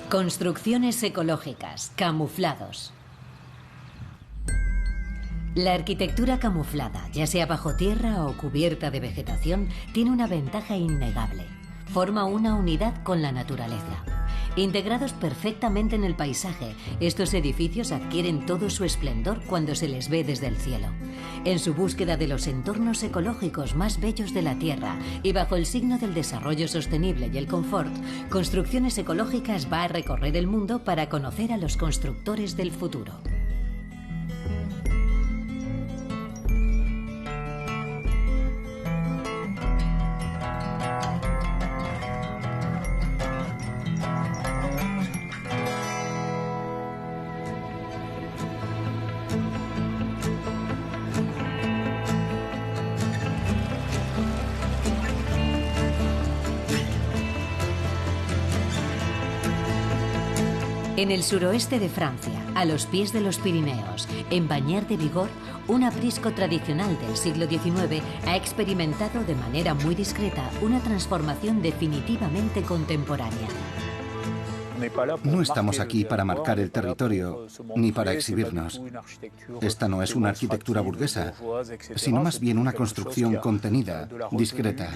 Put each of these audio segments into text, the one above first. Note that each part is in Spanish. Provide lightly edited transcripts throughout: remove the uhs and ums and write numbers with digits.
Construcciones ecológicas, camuflados. La arquitectura camuflada, ya sea bajo tierra o cubierta de vegetación, tiene una ventaja innegable. Forma una unidad con la naturaleza. Integrados perfectamente en el paisaje, estos edificios adquieren todo su esplendor cuando se les ve desde el cielo. En su búsqueda de los entornos ecológicos más bellos de la Tierra y bajo el signo del desarrollo sostenible y el confort, Construcciones Ecológicas va a recorrer el mundo para conocer a los constructores del futuro. En el suroeste de Francia, a los pies de los Pirineos, en Bagnères de Bigorre, un aprisco tradicional del siglo XIX ha experimentado de manera muy discreta una transformación definitivamente contemporánea. No estamos aquí para marcar el territorio ni para exhibirnos. Esta no es una arquitectura burguesa, sino más bien una construcción contenida, discreta.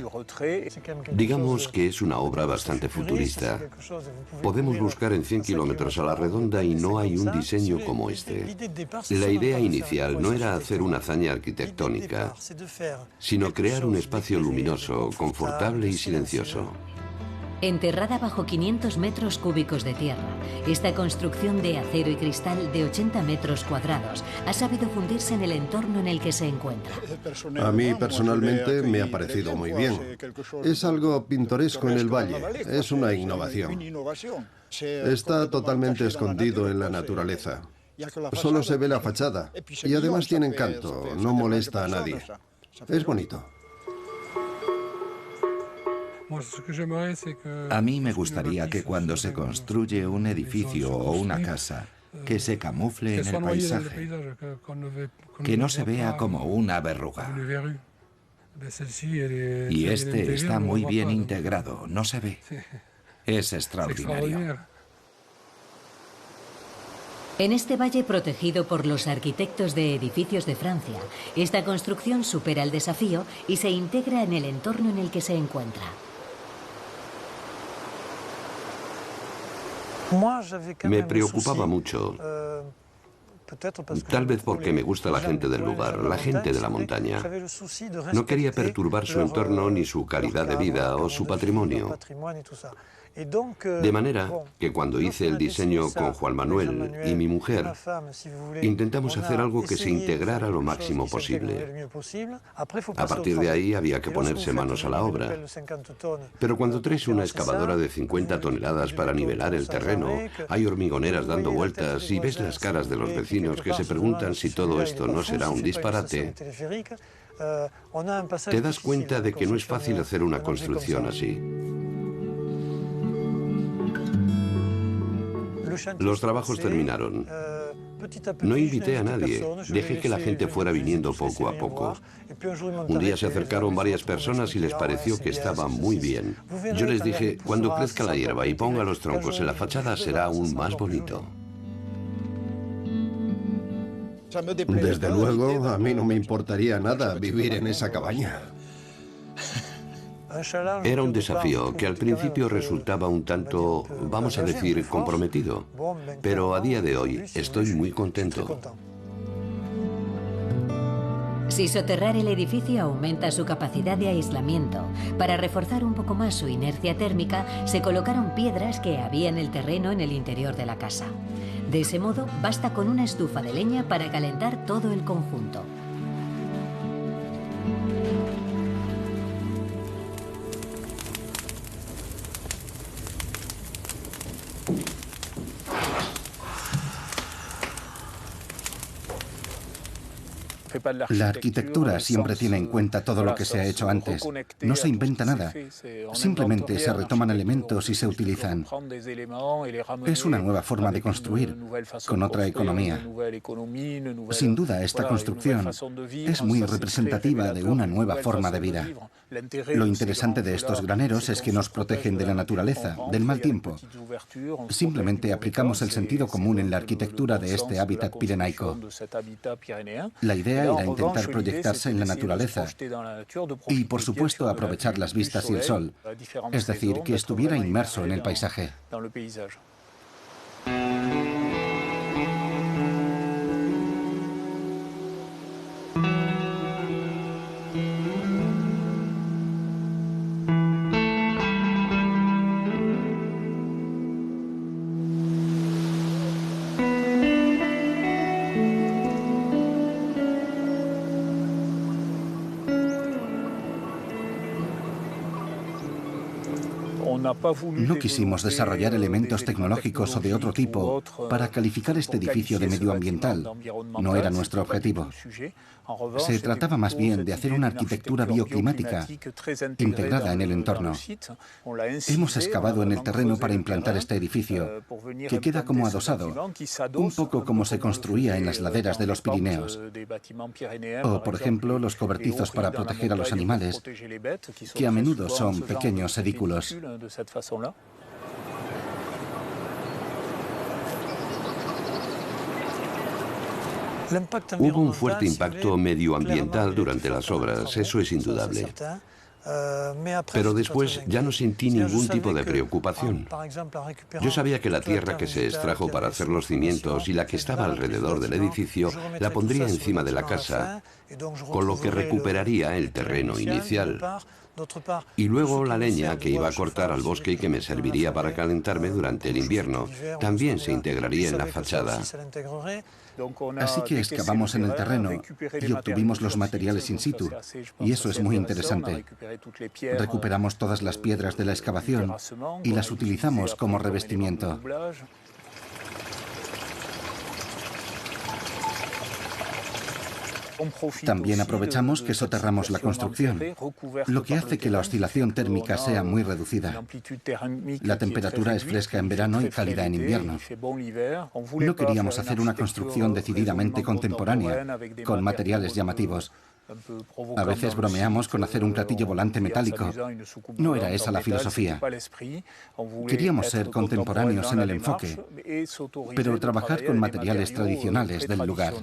Digamos que es una obra bastante futurista. Podemos buscar en 100 kilómetros a la redonda y no hay un diseño como este. La idea inicial no era hacer una hazaña arquitectónica, sino crear un espacio luminoso, confortable y silencioso. Enterrada bajo 500 metros cúbicos de tierra, esta construcción de acero y cristal de 80 metros cuadrados ha sabido fundirse en el entorno en el que se encuentra. A mí personalmente me ha parecido muy bien. Es algo pintoresco en el valle, es una innovación. Está totalmente escondido en la naturaleza. Solo se ve la fachada y además tiene encanto, no molesta a nadie. Es bonito. A mí me gustaría que cuando se construye un edificio o una casa, que se camufle en el paisaje, que no se vea como una verruga. Y este está muy bien integrado, no se ve. Es extraordinario. En este valle protegido por los arquitectos de edificios de Francia, esta construcción supera el desafío y se integra en el entorno en el que se encuentra. Me preocupaba mucho, tal vez porque me gusta la gente del lugar, la gente de la montaña. No quería perturbar su entorno ni su calidad de vida o su patrimonio. De manera que cuando hice el diseño con Juan Manuel y mi mujer, intentamos hacer algo que se integrara lo máximo posible. A partir de ahí había que ponerse manos a la obra. Pero cuando traes una excavadora de 50 toneladas para nivelar el terreno, hay hormigoneras dando vueltas y ves las caras de los vecinos que se preguntan si todo esto no será un disparate, te das cuenta de que no es fácil hacer una construcción así. Los trabajos terminaron. No invité a nadie, dejé que la gente fuera viniendo poco a poco. Un día se acercaron varias personas y les pareció que estaba muy bien. Yo les dije, cuando crezca la hierba y ponga los troncos en la fachada será aún más bonito. Desde luego, a mí no me importaría nada vivir en esa cabaña. Era un desafío que al principio resultaba un tanto, vamos a decir, comprometido. Pero a día de hoy estoy muy contento. Si soterrar el edificio aumenta su capacidad de aislamiento, para reforzar un poco más su inercia térmica, se colocaron piedras que había en el terreno en el interior de la casa. De ese modo, basta con una estufa de leña para calentar todo el conjunto. La arquitectura siempre tiene en cuenta todo lo que se ha hecho antes. No se inventa nada. Simplemente se retoman elementos y se utilizan. Es una nueva forma de construir, con otra economía. Sin duda, esta construcción es muy representativa de una nueva forma de vida. Lo interesante de estos graneros es que nos protegen de la naturaleza, del mal tiempo. Simplemente aplicamos el sentido común en la arquitectura de este hábitat pirenaico. La idea era intentar proyectarse en la naturaleza y, por supuesto, aprovechar las vistas y el sol, es decir, que estuviera inmerso en el paisaje. No quisimos desarrollar elementos tecnológicos o de otro tipo para calificar este edificio de medioambiental. No era nuestro objetivo. Se trataba más bien de hacer una arquitectura bioclimática integrada en el entorno. Hemos excavado en el terreno para implantar este edificio, que queda como adosado, un poco como se construía en las laderas de los Pirineos. O, por ejemplo, los cobertizos para proteger a los animales, que a menudo son pequeños edículos. Hubo un fuerte impacto medioambiental durante las obras, eso es indudable. Pero después ya no sentí ningún tipo de preocupación. Yo sabía que la tierra que se extrajo para hacer los cimientos y la que estaba alrededor del edificio la pondría encima de la casa, con lo que recuperaría el terreno inicial. Y luego la leña que iba a cortar al bosque y que me serviría para calentarme durante el invierno también se integraría en la fachada. Así que excavamos en el terreno y obtuvimos los materiales in situ, y eso es muy interesante. Recuperamos todas las piedras de la excavación y las utilizamos como revestimiento. También aprovechamos que soterramos la construcción, lo que hace que la oscilación térmica sea muy reducida. La temperatura es fresca en verano y cálida en invierno. No queríamos hacer una construcción decididamente contemporánea, con materiales llamativos. A veces bromeamos con hacer un platillo volante metálico. No era esa la filosofía. Queríamos ser contemporáneos en el enfoque, pero trabajar con materiales tradicionales del lugar.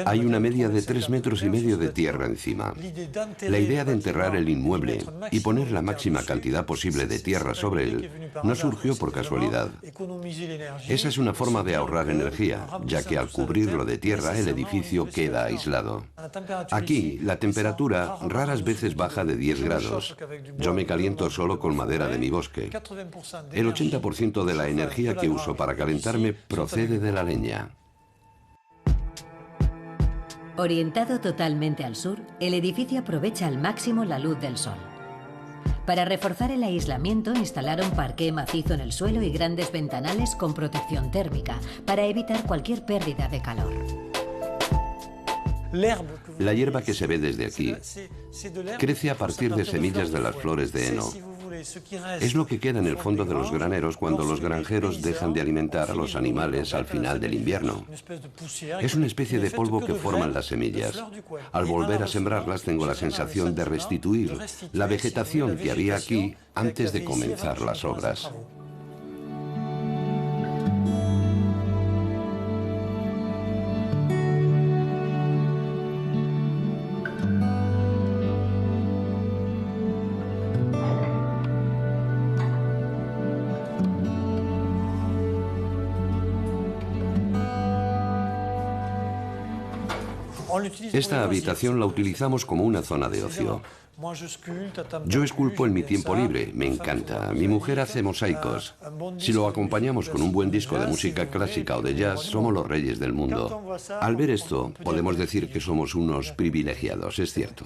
Hay una media de 3,5 metros de tierra encima. La idea de enterrar el inmueble y poner la máxima cantidad posible de tierra sobre él no surgió por casualidad. Esa es una forma de ahorrar energía, ya que al cubrirlo de tierra el edificio queda aislado. Aquí, la temperatura raras veces baja de 10 grados. Yo me caliento solo con madera de mi bosque. El 80% de la energía que uso para calentarme procede de la leña. Orientado totalmente al sur, el edificio aprovecha al máximo la luz del sol. Para reforzar el aislamiento, instalaron parqué macizo en el suelo y grandes ventanales con protección térmica para evitar cualquier pérdida de calor. La hierba que se ve desde aquí crece a partir de semillas de las flores de heno. Es lo que queda en el fondo de los graneros cuando los granjeros dejan de alimentar a los animales al final del invierno. Es una especie de polvo que forman las semillas. Al volver a sembrarlas tengo la sensación de restituir la vegetación que había aquí antes de comenzar las obras. Esta habitación la utilizamos como una zona de ocio. Yo esculpo en mi tiempo libre, me encanta. Mi mujer hace mosaicos. Si lo acompañamos con un buen disco de música clásica o de jazz, somos los reyes del mundo. Al ver esto, podemos decir que somos unos privilegiados, es cierto.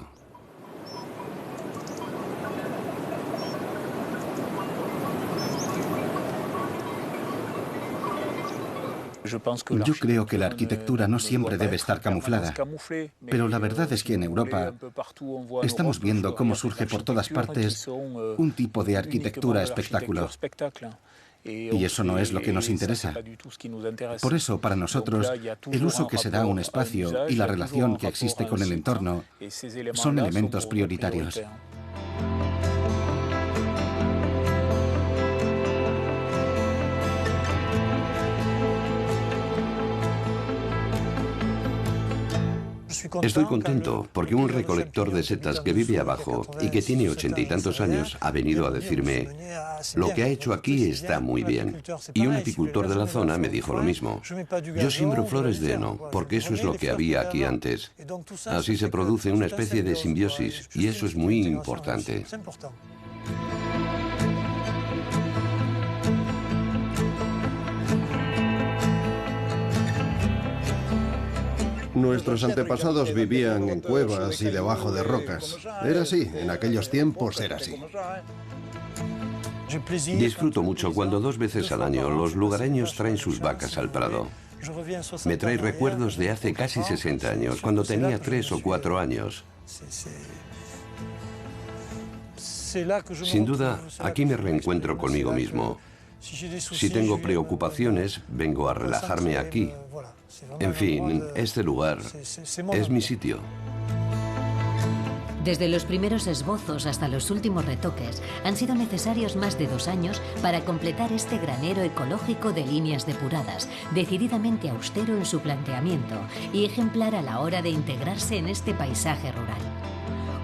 Yo creo que la arquitectura no siempre debe estar camuflada, pero la verdad es que en Europa estamos viendo cómo surge por todas partes un tipo de arquitectura espectáculo. Y eso no es lo que nos interesa. Por eso, para nosotros, el uso que se da a un espacio y la relación que existe con el entorno son elementos prioritarios. Estoy contento porque un recolector de setas que vive abajo y que tiene 80 y tantos años ha venido a decirme: lo que ha hecho aquí está muy bien. Y un apicultor de la zona me dijo lo mismo. Yo siembro flores de heno porque eso es lo que había aquí antes. Así se produce una especie de simbiosis y eso es muy importante. Nuestros antepasados vivían en cuevas y debajo de rocas. Era así, en aquellos tiempos era así. Disfruto mucho cuando 2 veces al año los lugareños traen sus vacas al prado. Me trae recuerdos de hace casi 60 años, cuando tenía 3 o 4 años. Sin duda, aquí me reencuentro conmigo mismo. Si tengo preocupaciones, vengo a relajarme aquí. En fin, este lugar es mi sitio. Desde los primeros esbozos hasta los últimos retoques, han sido necesarios más de 2 años para completar este granero ecológico de líneas depuradas, decididamente austero en su planteamiento y ejemplar a la hora de integrarse en este paisaje rural.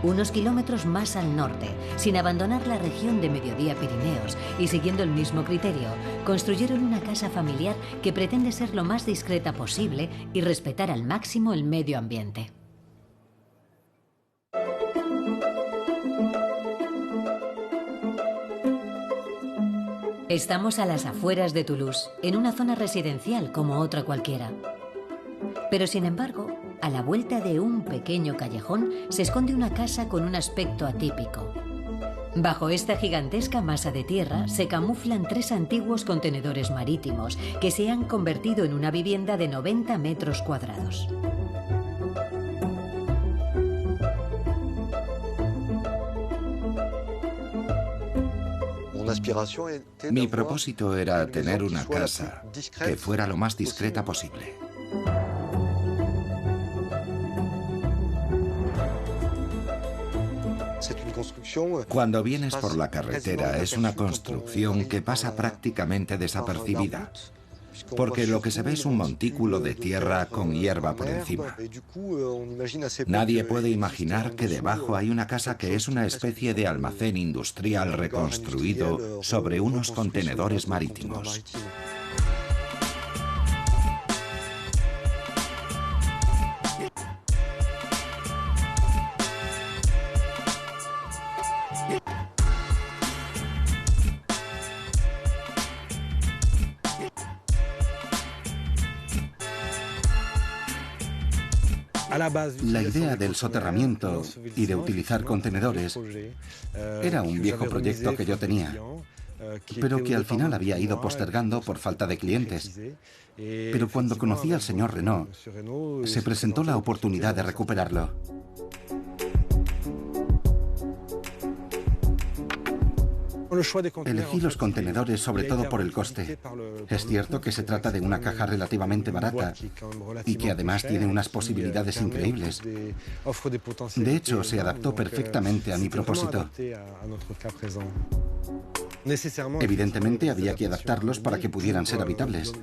Unos kilómetros más al norte, sin abandonar la región de Mediodía Pirineos y siguiendo el mismo criterio, construyeron una casa familiar que pretende ser lo más discreta posible y respetar al máximo el medio ambiente. Estamos a las afueras de Toulouse, en una zona residencial como otra cualquiera. Pero sin embargo, a la vuelta de un pequeño callejón se esconde una casa con un aspecto atípico. Bajo esta gigantesca masa de tierra se camuflan 3 antiguos contenedores marítimos que se han convertido en una vivienda de 90 metros cuadrados. Mi propósito era tener una casa que fuera lo más discreta posible. Cuando vienes por la carretera es una construcción que pasa prácticamente desapercibida, porque lo que se ve es un montículo de tierra con hierba por encima. Nadie puede imaginar que debajo hay una casa que es una especie de almacén industrial reconstruido sobre unos contenedores marítimos. La idea del soterramiento y de utilizar contenedores era un viejo proyecto que yo tenía, pero que al final había ido postergando por falta de clientes. Pero cuando conocí al señor Renault, se presentó la oportunidad de recuperarlo. Elegí los contenedores sobre todo por el coste. Es cierto que se trata de una caja relativamente barata y que además tiene unas posibilidades increíbles. De hecho, se adaptó perfectamente a mi propósito. Evidentemente había que adaptarlos para que pudieran ser habitables.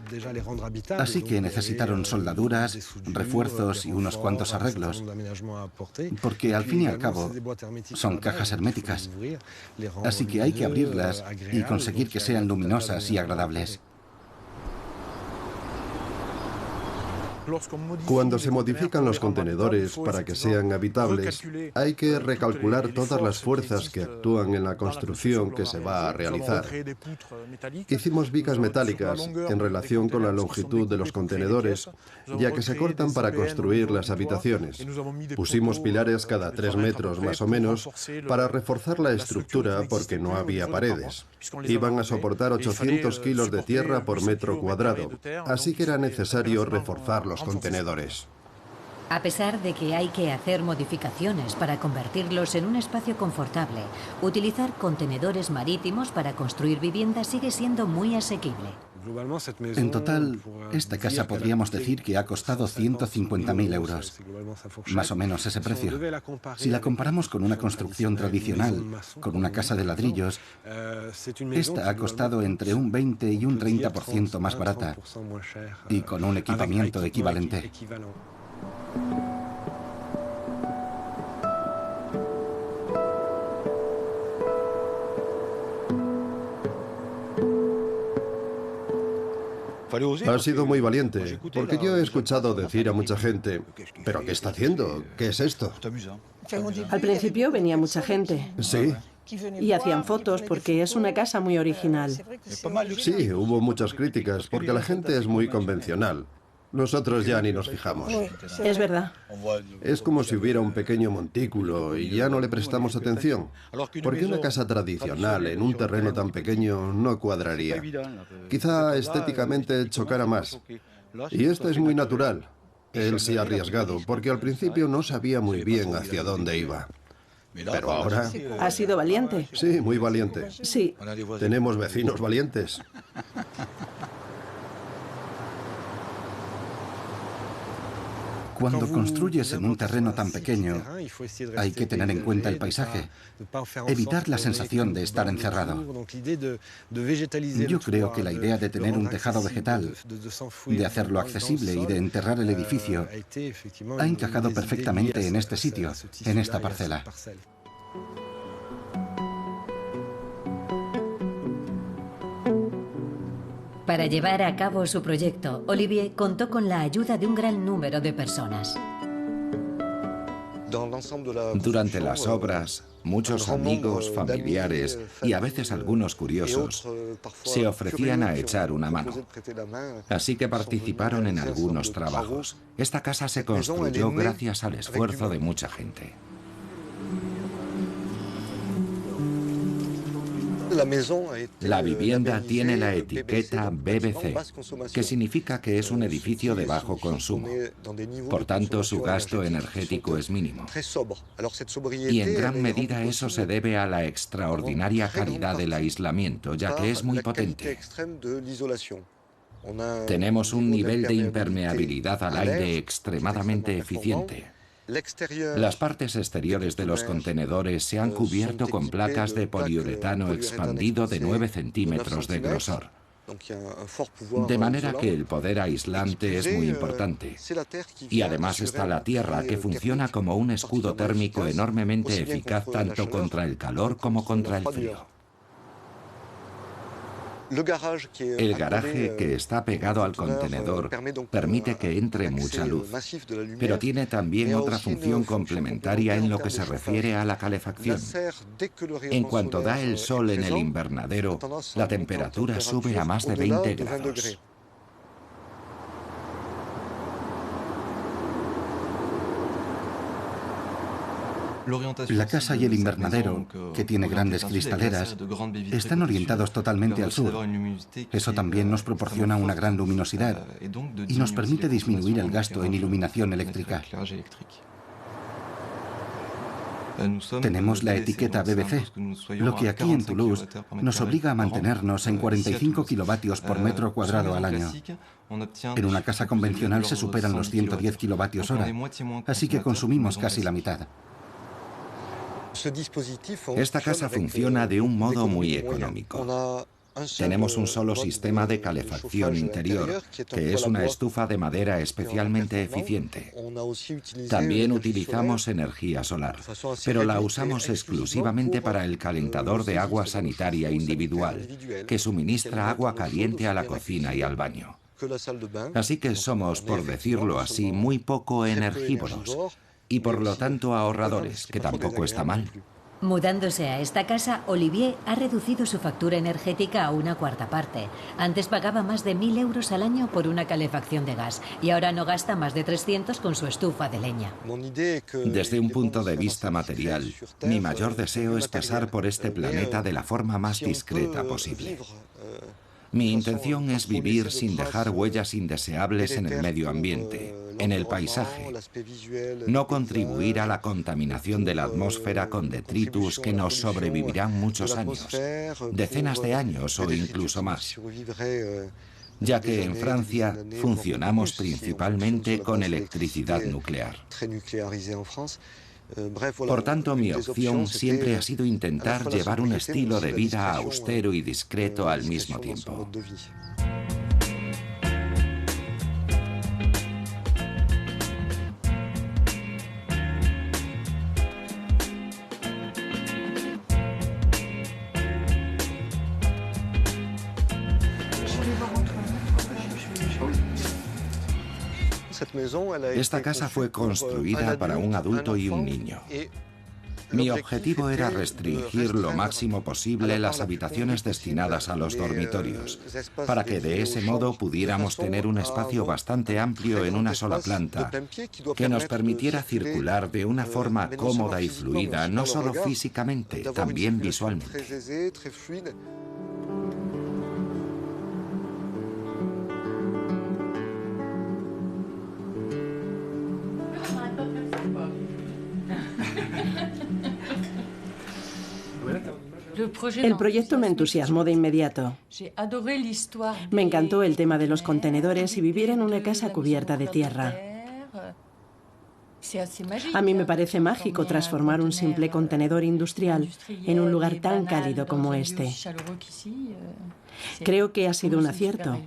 Así que necesitaron soldaduras, refuerzos y unos cuantos arreglos, porque al fin y al cabo son cajas herméticas. Así que hay que abrirlas y conseguir que sean luminosas y agradables. Cuando se modifican los contenedores para que sean habitables, hay que recalcular todas las fuerzas que actúan en la construcción que se va a realizar. Hicimos vigas metálicas en relación con la longitud de los contenedores, ya que se cortan para construir las habitaciones. Pusimos pilares cada 3 metros más o menos para reforzar la estructura porque no había paredes. Iban a soportar 800 kilos de tierra por metro cuadrado, así que era necesario reforzar los contenedores. A pesar de que hay que hacer modificaciones para convertirlos en un espacio confortable, utilizar contenedores marítimos para construir viviendas sigue siendo muy asequible. En total, esta casa podríamos decir que ha costado 150.000 euros. Más o menos ese precio. Si la comparamos con una construcción tradicional, con una casa de ladrillos, esta ha costado entre un 20 y un 30% más barata y con un equipamiento equivalente. Ha sido muy valiente, porque yo he escuchado decir a mucha gente, ¿pero qué está haciendo? ¿Qué es esto? Al principio venía mucha gente. Sí. Y hacían fotos porque es una casa muy original. Sí, hubo muchas críticas, porque la gente es muy convencional. Nosotros ya ni nos fijamos. Es verdad. Es como si hubiera un pequeño montículo y ya no le prestamos atención. Porque una casa tradicional en un terreno tan pequeño no cuadraría. Quizá estéticamente chocara más. Y esta es muy natural. Él se ha arriesgado, porque al principio no sabía muy bien hacia dónde iba. Pero ahora... ¿Ha sido valiente? Sí, muy valiente. Sí. Tenemos vecinos valientes. Cuando construyes en un terreno tan pequeño, hay que tener en cuenta el paisaje, evitar la sensación de estar encerrado. Yo creo que la idea de tener un tejado vegetal, de hacerlo accesible y de enterrar el edificio, ha encajado perfectamente en este sitio, en esta parcela. Para llevar a cabo su proyecto, Olivier contó con la ayuda de un gran número de personas. Durante las obras, muchos amigos, familiares y a veces algunos curiosos se ofrecían a echar una mano. Así que participaron en algunos trabajos. Esta casa se construyó gracias al esfuerzo de mucha gente. La vivienda tiene la etiqueta BBC, que significa que es un edificio de bajo consumo. Por tanto, su gasto energético es mínimo. Y en gran medida eso se debe a la extraordinaria calidad del aislamiento, ya que es muy potente. Tenemos un nivel de impermeabilidad al aire extremadamente eficiente. Las partes exteriores de los contenedores se han cubierto con placas de poliuretano expandido de 9 centímetros de grosor. De manera que el poder aislante es muy importante. Y además está la tierra, que funciona como un escudo térmico enormemente eficaz tanto contra el calor como contra el frío. El garaje, que está pegado al contenedor, permite que entre mucha luz, pero tiene también otra función complementaria en lo que se refiere a la calefacción. En cuanto da el sol en el invernadero, la temperatura sube a más de 20 grados. La casa y el invernadero, que tiene grandes cristaleras, están orientados totalmente al sur. Eso también nos proporciona una gran luminosidad y nos permite disminuir el gasto en iluminación eléctrica. Tenemos la etiqueta BBC, lo que aquí en Toulouse nos obliga a mantenernos en 45 kilovatios por metro cuadrado al año. En una casa convencional se superan los 110 kilovatios hora, así que consumimos casi la mitad. Esta casa funciona de un modo muy económico. Tenemos un solo sistema de calefacción interior, que es una estufa de madera especialmente eficiente. También utilizamos energía solar, pero la usamos exclusivamente para el calentador de agua sanitaria individual, que suministra agua caliente a la cocina y al baño. Así que somos, por decirlo así, muy poco energívoros y por lo tanto ahorradores, que tampoco está mal. Mudándose a esta casa, Olivier ha reducido su factura energética a una cuarta parte. Antes pagaba más de 1.000 euros al año por una calefacción de gas y ahora no gasta más de 300 con su estufa de leña. Desde un punto de vista material, mi mayor deseo es pasar por este planeta de la forma más discreta posible. Mi intención es vivir sin dejar huellas indeseables en el medio ambiente, en el paisaje. No contribuir a la contaminación de la atmósfera con detritus que nos sobrevivirán muchos años, decenas de años o incluso más, ya que en Francia funcionamos principalmente con electricidad nuclear. Por tanto, mi opción siempre ha sido intentar llevar un estilo de vida austero y discreto al mismo tiempo. Esta casa fue construida para un adulto y un niño. Mi objetivo era restringir lo máximo posible las habitaciones destinadas a los dormitorios, para que de ese modo pudiéramos tener un espacio bastante amplio en una sola planta, que nos permitiera circular de una forma cómoda y fluida, no solo físicamente, también visualmente. El proyecto me entusiasmó de inmediato. Me encantó el tema de los contenedores y vivir en una casa cubierta de tierra. A mí me parece mágico transformar un simple contenedor industrial en un lugar tan cálido como este. Creo que ha sido un acierto.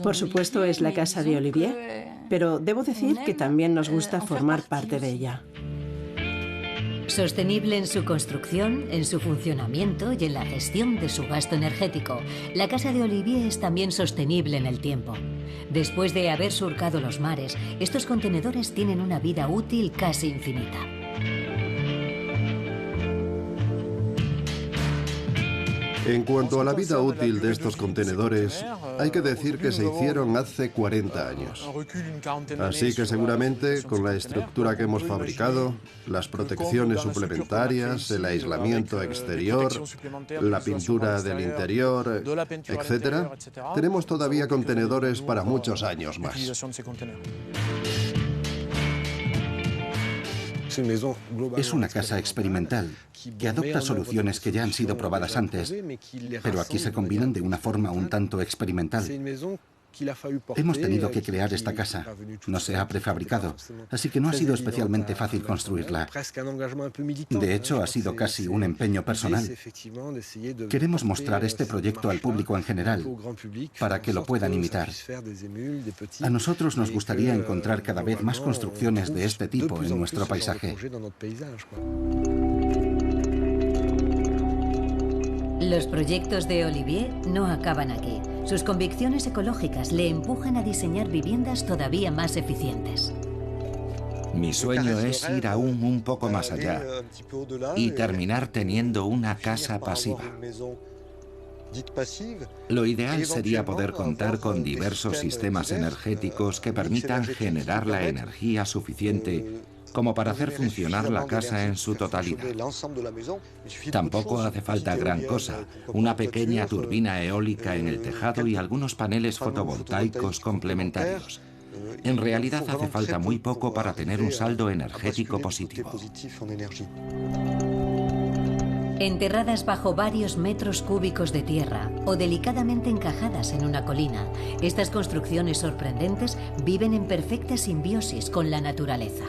Por supuesto es la casa de Olivier, pero debo decir que también nos gusta formar parte de ella. Sostenible en su construcción, en su funcionamiento y en la gestión de su gasto energético, la casa de Olivier es también sostenible en el tiempo. Después de haber surcado los mares, estos contenedores tienen una vida útil casi infinita. En cuanto a la vida útil de estos contenedores, hay que decir que se hicieron hace 40 años. Así que seguramente con la estructura que hemos fabricado, las protecciones suplementarias, el aislamiento exterior, la pintura del interior, etc., tenemos todavía contenedores para muchos años más. Es una casa experimental que adopta soluciones que ya han sido probadas antes, pero aquí se combinan de una forma un tanto experimental. Hemos tenido que crear esta casa. No se ha prefabricado, así que no ha sido especialmente fácil construirla. De hecho, ha sido casi un empeño personal. Queremos mostrar este proyecto al público en general, para que lo puedan imitar. A nosotros nos gustaría encontrar cada vez más construcciones de este tipo en nuestro paisaje. Los proyectos de Olivier no acaban aquí. Sus convicciones ecológicas le empujan a diseñar viviendas todavía más eficientes. Mi sueño es ir aún un poco más allá y terminar teniendo una casa pasiva. Lo ideal sería poder contar con diversos sistemas energéticos que permitan generar la energía suficiente como para hacer funcionar la casa en su totalidad. Tampoco hace falta gran cosa, una pequeña turbina eólica en el tejado y algunos paneles fotovoltaicos complementarios. En realidad hace falta muy poco para tener un saldo energético positivo. Enterradas bajo varios metros cúbicos de tierra o delicadamente encajadas en una colina, estas construcciones sorprendentes viven en perfecta simbiosis con la naturaleza.